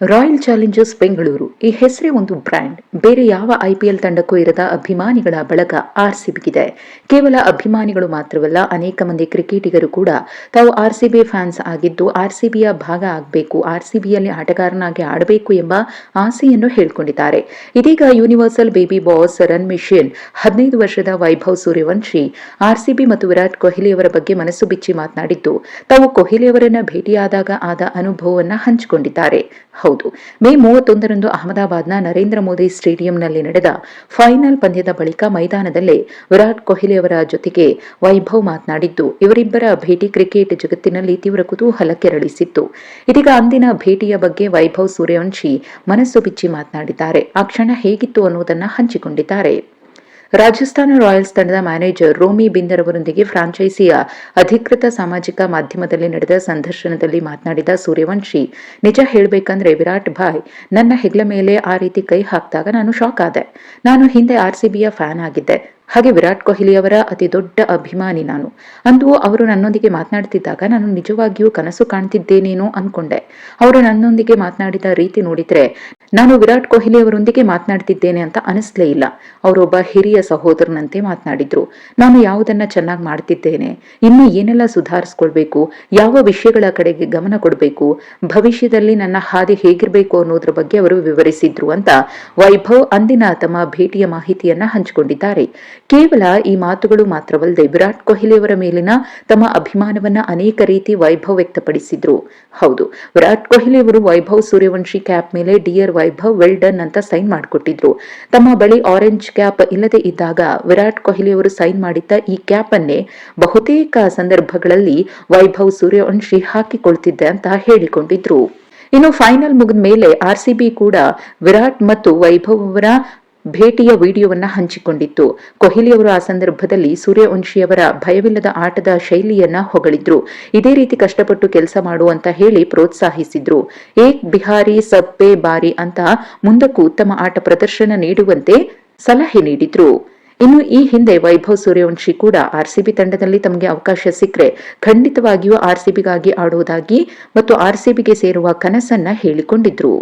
Royal Challengers Bengaluru ಈ ಹೆಸರೇ ಒಂದು ಬ್ರ್ಯಾಂಡ್. ಬೇರೆ ಯಾವ ಐಪಿಎಲ್ ತಂಡಕ್ಕೂ ಇರದ ಅಭಿಮಾನಿಗಳ ಬಳಗ ಆರ್ಸಿಬಿಗಿದೆ. ಕೇವಲ ಅಭಿಮಾನಿಗಳು ಮಾತ್ರವಲ್ಲ, ಅನೇಕ ಮಂದಿ ಕ್ರಿಕೆಟಿಗರು ಕೂಡ ತಾವು ಆರ್ಸಿಬಿ ಫ್ಯಾನ್ಸ್ ಆಗಿದ್ದು ಆರ್ಸಿಬಿಯ ಭಾಗ ಆಗಬೇಕು, ಆರ್ಸಿಬಿಯಲ್ಲಿ ಆಟಗಾರನಾಗಿ ಆಡಬೇಕು ಎಂಬ ಆಸೆಯನ್ನು ಹೇಳಿಕೊಂಡಿದ್ದಾರೆ. ಇದೀಗ universal baby boss run mission 15 ವರ್ಷದ ವೈಭವ್ ಸೂರ್ಯವಂಶಿ ಆರ್ಸಿಬಿ ಮತ್ತು ವಿರಾಟ್ ಕೊಹ್ಲಿ ಅವರ ಬಗ್ಗೆ ಮನಸ್ಸು ಬಿಚ್ಚಿ ಮಾತನಾಡಿದ್ದು, ತಾವು ಕೊಹ್ಲಿ ಅವರನ್ನ ಭೇಟಿಯಾದಾಗ ಆದ ಅನುಭವವನ್ನು ಹಂಚಿಕೊಂಡಿದ್ದಾರೆ. ಹೌದು, ಮೇ 31ರಂದು ಅಹಮದಾಬಾದ್ನ ನರೇಂದ್ರ ಮೋದಿ ಸ್ಟೇಡಿಯಂನಲ್ಲಿ ನಡೆದ ಫೈನಲ್ ಪಂದ್ಯದ ಬಳಿಕ ಮೈದಾನದಲ್ಲೇ ವಿರಾಟ್ ಕೊಹ್ಲಿ ಅವರ ಜೊತೆಗೆ ವೈಭವ್ ಮಾತನಾಡಿದ್ದು, ಇವರಿಬ್ಬರ ಭೇಟಿ ಕ್ರಿಕೆಟ್ ಜಗತ್ತಿನಲ್ಲಿ ತೀವ್ರ ಕುತೂಹಲ ಕೆರಳಿಸಿತ್ತು. ಇದೀಗ ಅಂದಿನ ಭೇಟಿಯ ಬಗ್ಗೆ ವೈಭವ್ ಸೂರ್ಯವಂಶಿ ಮನಸ್ಸು ಬಿಚ್ಚಿ ಮಾತನಾಡಿದ್ದಾರೆ. ಆ ಕ್ಷಣ ಹೇಗಿತ್ತು ಅನ್ನೋದನ್ನ ಹಂಚಿಕೊಂಡಿದ್ದಾರೆ. ರಾಜಸ್ಥಾನ ರಾಯಲ್ಸ್ ತಂಡದ ಮ್ಯಾನೇಜರ್ ರೋಮಿ ಬಿಂದರ್ ಅವರೊಂದಿಗೆ ಫ್ರಾಂಚೈಸಿಯ ಅಧಿಕೃತ ಸಾಮಾಜಿಕ ಮಾಧ್ಯಮದಲ್ಲಿ ನಡೆದ ಸಂದರ್ಶನದಲ್ಲಿ ಮಾತನಾಡಿದ ಸೂರ್ಯವಂಶಿ, ನಿಜ ಹೇಳಬೇಕಂದ್ರೆ ವಿರಾಟ್ ಭಾಯ್ ನನ್ನ ಹೆಗಲ ಮೇಲೆ ಆ ರೀತಿ ಕೈ ಹಾಕಿದಾಗ ನಾನು ಶಾಕ್ ಆದೆ. ನಾನು ಹಿಂದೆ ಆರ್ಸಿಬಿಯ ಫ್ಯಾನ್ ಆಗಿದ್ದೆ, ಹಾಗೆ ವಿರಾಟ್ ಕೊಹ್ಲಿ ಅವರ ಅತಿ ದೊಡ್ಡ ಅಭಿಮಾನಿ ನಾನು. ಅಂದು ಅವರು ನನ್ನೊಂದಿಗೆ ಮಾತನಾಡುತ್ತಿದ್ದಾಗ ನಾನು ನಿಜವಾಗಿಯೂ ಕನಸು ಕಾಣ್ತಿದ್ದೇನೇನೋ ಅನ್ಕೊಂಡೆ. ಅವರು ನನ್ನೊಂದಿಗೆ ಮಾತನಾಡಿದ ರೀತಿ ನೋಡಿದ್ರೆ ನಾನು ವಿರಾಟ್ ಕೊಹ್ಲಿ ಅವರೊಂದಿಗೆ ಮಾತನಾಡ್ತಿದ್ದೇನೆ ಅಂತ ಅನಿಸ್ಲೇ ಇಲ್ಲ. ಅವರೊಬ್ಬ ಹಿರಿಯ ಸಹೋದರನಂತೆ ಮಾತನಾಡಿದ್ರು. ನಾನು ಯಾವುದನ್ನ ಚೆನ್ನಾಗಿ ಮಾಡ್ತಿದ್ದೇನೆ, ಇನ್ನು ಏನೆಲ್ಲ ಸುಧಾರಿಸ್ಕೊಳ್ಬೇಕು, ಯಾವ ವಿಷಯಗಳ ಕಡೆಗೆ ಗಮನ ಕೊಡಬೇಕು, ಭವಿಷ್ಯದಲ್ಲಿ ನನ್ನ ಹಾದಿ ಹೇಗಿರಬೇಕು ಅನ್ನೋದ್ರ ಬಗ್ಗೆ ಅವರು ವಿವರಿಸಿದ್ರು ಅಂತ ವೈಭವ್ ಅಂದಿನ ತಮ್ಮ ಭೇಟಿಯ ಮಾಹಿತಿಯನ್ನ ಹಂಚಿಕೊಂಡಿದ್ದಾರೆ. ಕೇವಲ ಈ ಮಾತುಗಳು ಮಾತ್ರವಲ್ಲದೆ ವಿರಾಟ್ ಕೊಹ್ಲಿ ಅವರ ಮೇಲಿನ ತಮ್ಮ ಅಭಿಮಾನವನ್ನ ಅನೇಕ ರೀತಿ ವೈಭವ್ ವ್ಯಕ್ತಪಡಿಸಿದ್ರು. ಹೌದು, ವಿರಾಟ್ ಕೊಹ್ಲಿ ಅವರು ವೈಭವ್ ಸೂರ್ಯವಂಶಿ ಕ್ಯಾಪ್ ಮೇಲೆ ಡಿಯರ್ ವೈಭವ್ ವೆಲ್ ಡನ್ ಅಂತ ಸೈನ್ ಮಾಡಿಕೊಟ್ಟಿದ್ರು. ತಮ್ಮ ಬಳಿ ಆರೆಂಜ್ ಕ್ಯಾಪ್ ಇಲ್ಲದೆ ಇದ್ದಾಗ ವಿರಾಟ್ ಕೊಹ್ಲಿ ಅವರು ಸೈನ್ ಮಾಡಿದ್ದ ಈ ಕ್ಯಾಪ್ ಅನ್ನೇ ಬಹುತೇಕ ಸಂದರ್ಭಗಳಲ್ಲಿ ವೈಭವ್ ಸೂರ್ಯವಂಶಿ ಹಾಕಿಕೊಳ್ತಿದ್ದೆ ಅಂತ ಹೇಳಿಕೊಂಡಿದ್ರು. ಇನ್ನು ಫೈನಲ್ ಮುಗಿದ ಮೇಲೆ ಆರ್ಸಿಬಿ ಕೂಡ ವಿರಾಟ್ ಮತ್ತು ವೈಭವ್ ಅವರ ಭೇಟಿಯ ವಿಡಿಯೋವನ್ನ ಹಂಚಿಕೊಂಡಿತ್ತು. ಕೊಹ್ಲಿ ಅವರು ಆ ಸಂದರ್ಭದಲ್ಲಿ ಸೂರ್ಯವಂಶಿಯವರ ಭಯವಿಲ್ಲದ ಆಟದ ಶೈಲಿಯನ್ನ ಹೊಗಳಿದ್ರು. ಇದೇ ರೀತಿ ಕಷ್ಟಪಟ್ಟು ಕೆಲಸ ಮಾಡು ಅಂತ ಹೇಳಿ ಪ್ರೋತ್ಸಾಹಿಸಿದ್ರು. ಏಕ್ ಬಿಹಾರಿ ಸಬ್ ಪೇ ಬಾರಿ ಅಂತ ಮುಂದಕ್ಕೂ ಉತ್ತಮ ಆಟ ಪ್ರದರ್ಶನ ನೀಡುವಂತೆ ಸಲಹೆ ನೀಡಿದ್ರು. ಇನ್ನು ಈ ಹಿಂದೆ ವೈಭವ್ ಸೂರ್ಯವಂಶಿ ಕೂಡ ಆರ್ಸಿಬಿ ತಂಡದಲ್ಲಿ ತಮಗೆ ಅವಕಾಶ ಸಿಕ್ಕರೆ ಖಂಡಿತವಾಗಿಯೂ ಆರ್ಸಿಬಿಗಾಗಿ ಆಡುವುದಾಗಿ ಮತ್ತು ಆರ್ಸಿಬಿಗೆ ಸೇರುವ ಕನಸನ್ನ ಹೇಳಿಕೊಂಡಿದ್ರು.